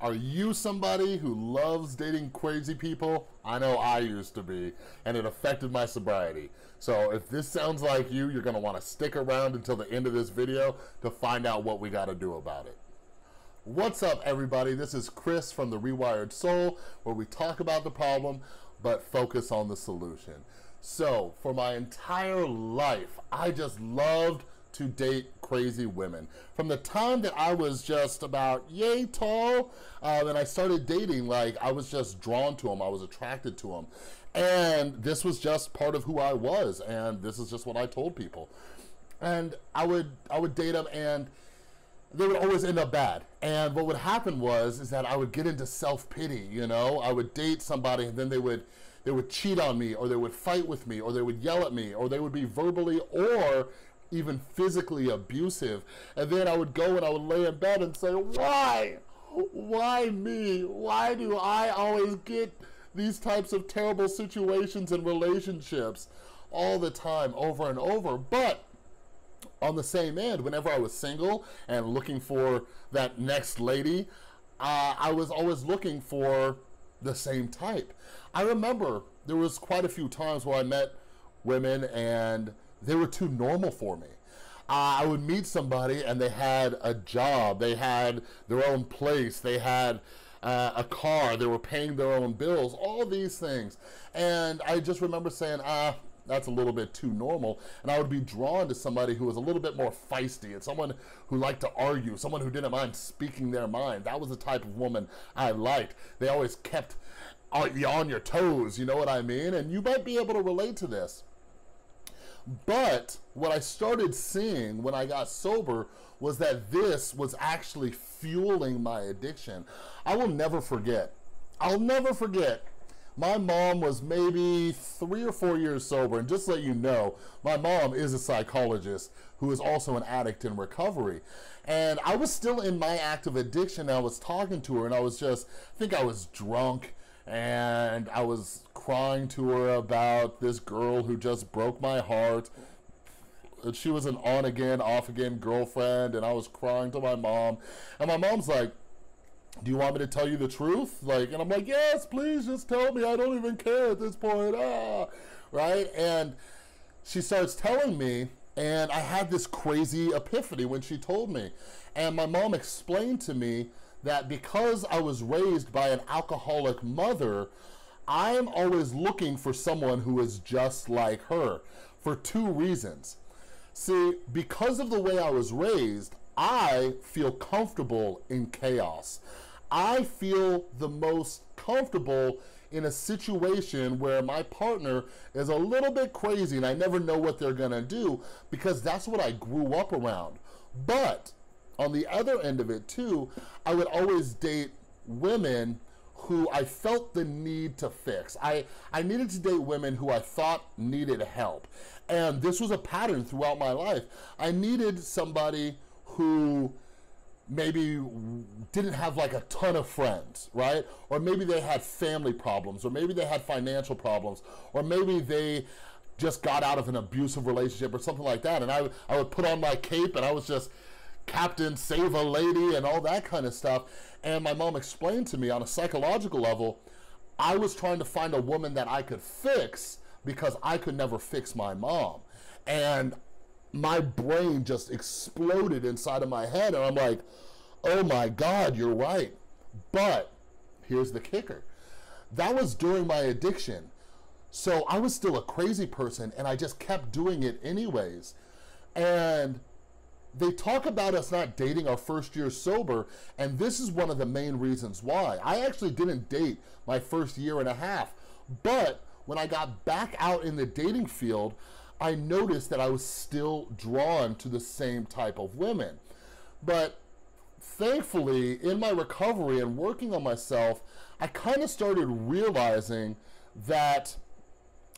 Are you somebody who loves dating crazy people? I know I used to be, and it affected my sobriety. So if this sounds like you, you're gonna wanna stick around until the end of this video to find out what we gotta do about it. What's up, everybody? This is Chris from the Rewired Soul, where we talk about the problem, but focus on the solution. So for my entire life, I just loved to date crazy women. From the time that I was just about yay tall, and I started dating, like I was just drawn to them, I was attracted to them. And this was just part of who I was, and this is just what I told people. And I would date them, and they would always end up bad. And what would happen is that I would get into self-pity, you know? I would date somebody, and then they would cheat on me, or they would fight with me, or they would yell at me, or they would be verbally or even physically abusive. And then I would go and I would lay in bed and say, why? Why me? Why do I always get these types of terrible situations and relationships all the time, over and over? But on the same end, whenever I was single and looking for that next lady, I was always looking for the same type. I remember there was quite a few times where I met women and they were too normal for me. I would meet somebody and they had a job, they had their own place, they had a car, they were paying their own bills, all these things. And I just remember saying, that's a little bit too normal. And I would be drawn to somebody who was a little bit more feisty, and someone who liked to argue, someone who didn't mind speaking their mind. That was the type of woman I liked. They always kept you on your toes, you know what I mean? And you might be able to relate to this. But what I started seeing when I got sober was that this was actually fueling my addiction. I will never forget. I'll never forget. My mom was maybe 3 or 4 years sober, and just to let you know, my mom is a psychologist who is also an addict in recovery. And I was still in my active addiction, and I was talking to her, and I think I was drunk, and I was crying to her about this girl who just broke my heart. She was an on-again, off-again girlfriend, and I was crying to my mom. And my mom's like, do you want me to tell you the truth? Like, and I'm like, yes, please, just tell me. I don't even care at this point. Right? And she starts telling me, and I had this crazy epiphany when she told me. And my mom explained to me that because I was raised by an alcoholic mother, I'm always looking for someone who is just like her for 2 reasons. See, because of the way I was raised, I feel comfortable in chaos. I feel the most comfortable in a situation where my partner is a little bit crazy and I never know what they're gonna do, because that's what I grew up around. But on the other end of it too, I would always date women who I felt the need to fix. I needed to date women who I thought needed help. And this was a pattern throughout my life. I needed somebody who maybe didn't have like a ton of friends, right? Or maybe they had family problems, or maybe they had financial problems, or maybe they just got out of an abusive relationship or something like that. And I would put on my cape and I was just Captain Save a Lady and all that kind of stuff. And my mom explained to me on a psychological level, I was trying to find a woman that I could fix because I could never fix my mom. And my brain just exploded inside of my head, and I'm like, oh my God, you're right. But here's the kicker. That was during my addiction. So I was still a crazy person, and I just kept doing it anyways. And they talk about us not dating our first year sober, and this is one of the main reasons why. I actually didn't date my first year and a half, but when I got back out in the dating field, I noticed that I was still drawn to the same type of women. But thankfully, in my recovery and working on myself, I kind of started realizing that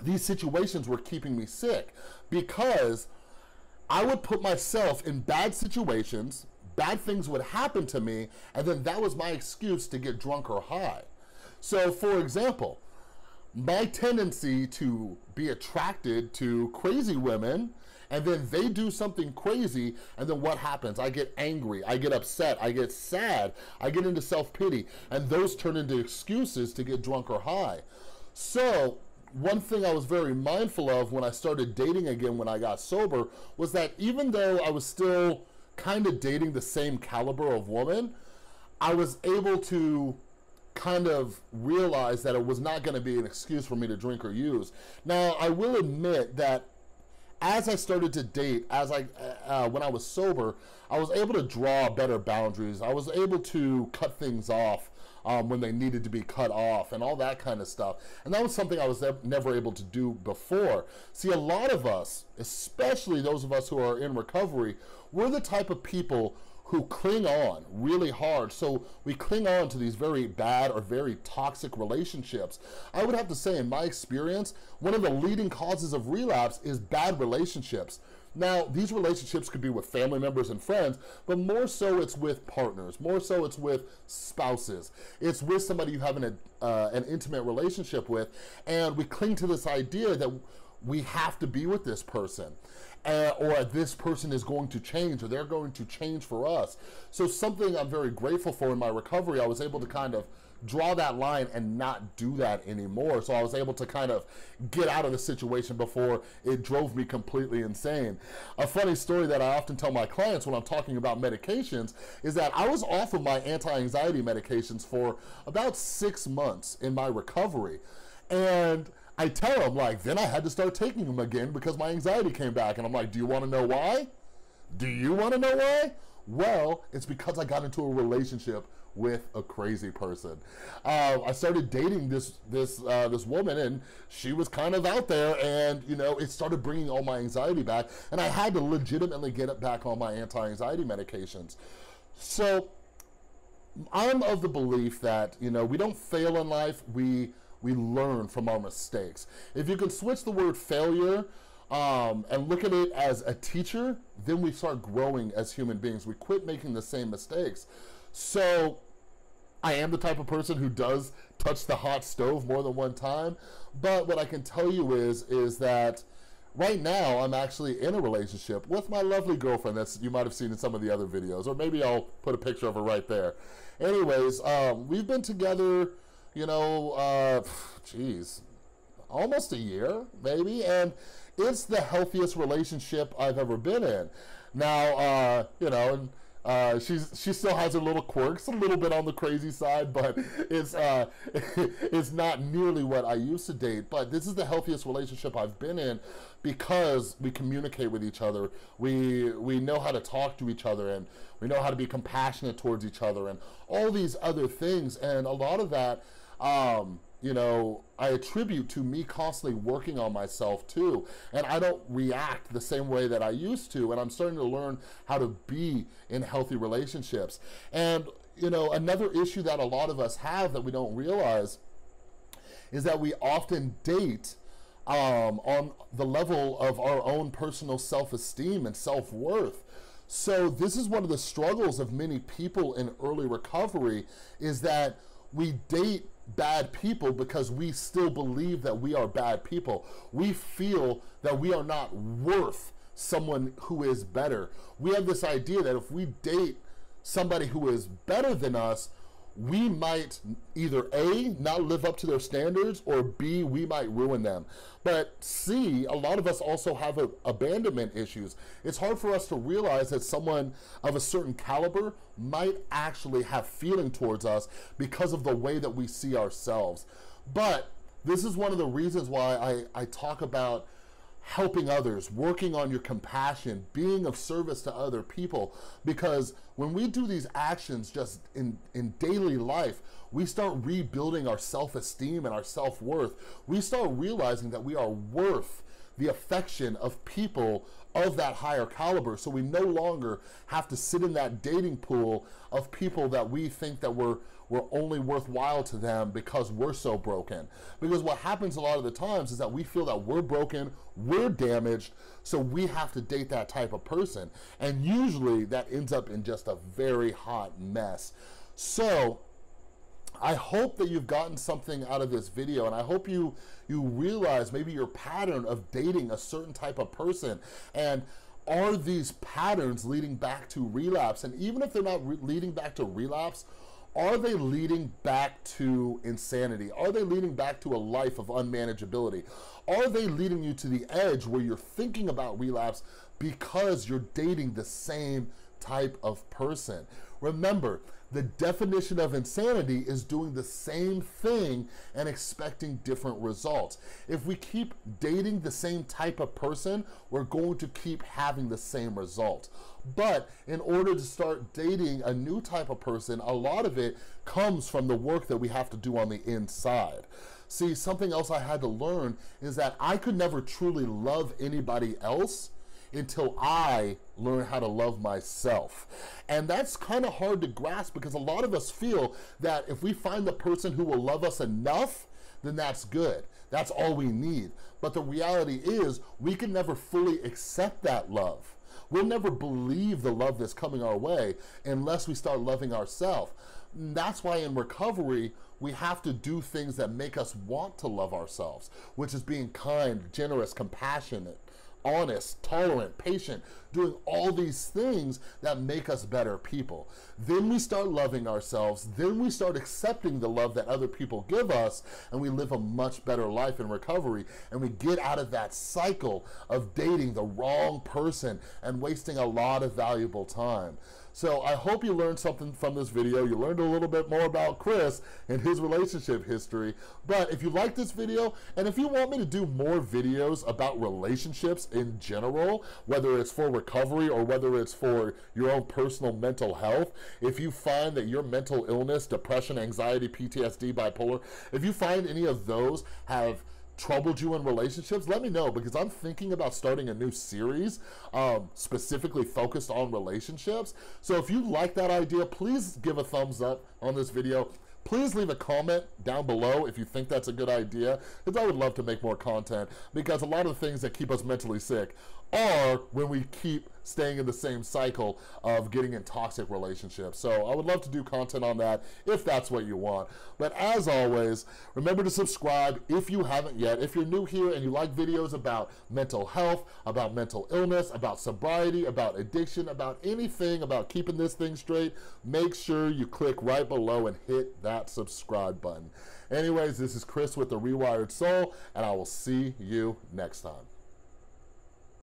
these situations were keeping me sick, because I would put myself in bad situations, bad things would happen to me, and then that was my excuse to get drunk or high. So for example, my tendency to be attracted to crazy women and then they do something crazy, and then what happens? I get angry, I get upset, I get sad, I get into self-pity, and those turn into excuses to get drunk or high. So one thing I was very mindful of when I started dating again when I got sober was that even though I was still kind of dating the same caliber of woman, I was able to kind of realize that it was not going to be an excuse for me to drink or use. Now, I will admit that as I started to date, when I was sober, I was able to draw better boundaries. I was able to cut things off when they needed to be cut off and all that kind of stuff. And that was something I was never able to do before. See, a lot of us, especially those of us who are in recovery, we're the type of people who cling on really hard. So we cling on to these very bad or very toxic relationships. I would have to say, in my experience, one of the leading causes of relapse is bad relationships. Now, these relationships could be with family members and friends, but more so it's with partners, more so it's with spouses. It's with somebody you have an intimate relationship with, and we cling to this idea that we have to be with this person. Or this person is going to change, or they're going to change for us. So something I'm very grateful for in my recovery, I was able to kind of draw that line and not do that anymore. So I was able to kind of get out of the situation before it drove me completely insane. A funny story that I often tell my clients when I'm talking about medications is that I was off of my anti-anxiety medications for about 6 months in my recovery. And I tell them, like, then I had to start taking them again because my anxiety came back. And I'm like, do you want to know why? Do you want to know why? Well, it's because I got into a relationship with a crazy person. I started dating this woman, and she was kind of out there, and you know, it started bringing all my anxiety back, and I had to legitimately get it back on my anti-anxiety medications. So I'm of the belief that, you know, we don't fail in life, we learn from our mistakes. If you can switch the word failure and look at it as a teacher, then we start growing as human beings. We quit making the same mistakes. So I am the type of person who does touch the hot stove more than one time, but what I can tell you is that right now I'm actually in a relationship with my lovely girlfriend that you might have seen in some of the other videos, or maybe I'll put a picture of her right there. Anyways, we've been together, you know, geez, almost a year, maybe, and it's the healthiest relationship I've ever been in. Now, you know, she still has her little quirks, a little bit on the crazy side, but it's not nearly what I used to date. But this is the healthiest relationship I've been in because we communicate with each other. We know how to talk to each other, and we know how to be compassionate towards each other, and all these other things. And a lot of that, you know, I attribute to me constantly working on myself too. And I don't react the same way that I used to. And I'm starting to learn how to be in healthy relationships. And, you know, another issue that a lot of us have that we don't realize is that we often date on the level of our own personal self-esteem and self-worth. So this is one of the struggles of many people in early recovery, is that we date bad people because we still believe that we are bad people. We feel that we are not worth someone who is better. We have this idea that if we date somebody who is better than us, we might either A, not live up to their standards, or B, we might ruin them. But C, a lot of us also have abandonment issues. It's hard for us to realize that someone of a certain caliber might actually have feeling towards us because of the way that we see ourselves. But this is one of the reasons why I talk about helping others, working on your compassion, being of service to other people, because when we do these actions just in daily life, we start rebuilding our self-esteem and our self-worth. We start realizing that we are worth the affection of people of that higher caliber, so we no longer have to sit in that dating pool of people that we think that we're only worthwhile to them because we're so broken. Because what happens a lot of the times is that we feel that we're broken, we're damaged, so we have to date that type of person. And usually that ends up in just a very hot mess. So I hope that you've gotten something out of this video, and I hope you realize maybe your pattern of dating a certain type of person, and are these patterns leading back to relapse? And even if they're not leading back to relapse, are they leading back to insanity? Are they leading back to a life of unmanageability? Are they leading you to the edge where you're thinking about relapse because you're dating the same type of person? Remember, the definition of insanity is doing the same thing and expecting different results. If we keep dating the same type of person, we're going to keep having the same result. But in order to start dating a new type of person, a lot of it comes from the work that we have to do on the inside. See, something else I had to learn is that I could never truly love anybody else until I learn how to love myself. And that's kind of hard to grasp, because a lot of us feel that if we find the person who will love us enough, then that's good. That's all we need. But the reality is, we can never fully accept that love. We'll never believe the love that's coming our way unless we start loving ourselves. That's why in recovery, we have to do things that make us want to love ourselves, which is being kind, generous, compassionate, honest, tolerant, patient, doing all these things that make us better people. Then we start loving ourselves, then we start accepting the love that other people give us, and we live a much better life in recovery, and we get out of that cycle of dating the wrong person and wasting a lot of valuable time. So I hope you learned something from this video. You learned a little bit more about Chris and his relationship history. But if you like this video, and if you want me to do more videos about relationships in general, whether it's for recovery or whether it's for your own personal mental health, if you find that your mental illness, depression, anxiety, PTSD, bipolar, if you find any of those have troubled you in relationships, let me know, because I'm thinking about starting a new series specifically focused on relationships. So if you like that idea, please give a thumbs up on this video. Please leave a comment down below if you think that's a good idea, because I would love to make more content, because a lot of the things that keep us mentally sick are when we keep staying in the same cycle of getting in toxic relationships. So I would love to do content on that if that's what you want. But as always, remember to subscribe if you haven't yet. If you're new here and you like videos about mental health, about mental illness, about sobriety, about addiction, about anything about keeping this thing straight, make sure you click right below and hit that subscribe button. Anyways, this is Chris with the Rewired Soul, and I will see you next time.